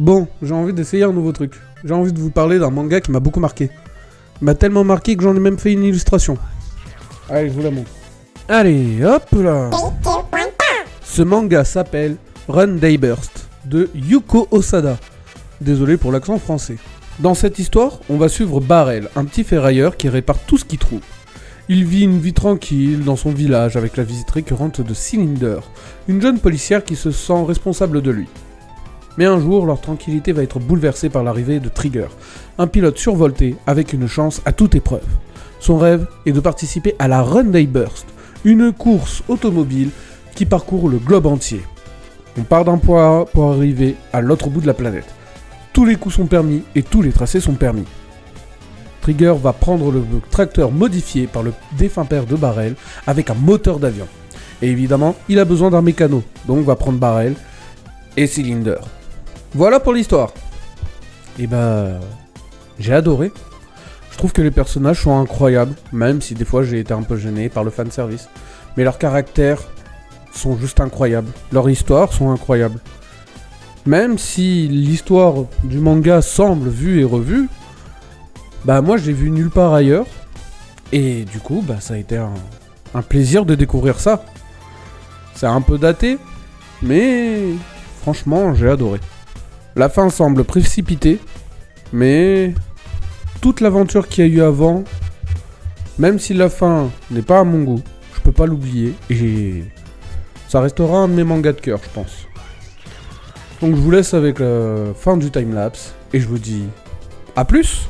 Bon, j'ai envie d'essayer un nouveau truc. J'ai envie de vous parler d'un manga qui m'a beaucoup marqué. Il m'a tellement marqué que j'en ai même fait une illustration. Allez, je vous la montre. Allez, hop là. Ce manga s'appelle Run Day Burst de Yuko Osada. Désolé pour l'accent français. Dans cette histoire, on va suivre Barrel, un petit ferrailleur qui répare tout ce qu'il trouve. Il vit une vie tranquille dans son village avec la visite récurrente de Cylinder, une jeune policière qui se sent responsable de lui. Mais un jour, leur tranquillité va être bouleversée par l'arrivée de Trigger, un pilote survolté avec une chance à toute épreuve. Son rêve est de participer à la Run Day Burst, une course automobile qui parcourt le globe entier. On part d'un point A pour arriver à l'autre bout de la planète. Tous les coups sont permis et tous les tracés sont permis. Trigger va prendre le tracteur modifié par le défunt père de Barrel avec un moteur d'avion. Et évidemment, il a besoin d'un mécano, donc va prendre Barrel et Cylinder. Voilà pour l'histoire. Et j'ai adoré. Je trouve que les personnages sont incroyables, même si des fois j'ai été un peu gêné par le fanservice. Mais leurs caractères sont juste incroyables. Leurs histoires sont incroyables. Même si l'histoire du manga semble vue et revue, moi j'ai vu nulle part ailleurs. Et du coup, ça a été un plaisir de découvrir ça. C'est un peu daté, mais franchement, j'ai adoré. La fin semble précipitée, mais toute l'aventure qu'il y a eu avant, même si la fin n'est pas à mon goût, je peux pas l'oublier et ça restera un de mes mangas de cœur, je pense. Donc je vous laisse avec la fin du timelapse et je vous dis à plus.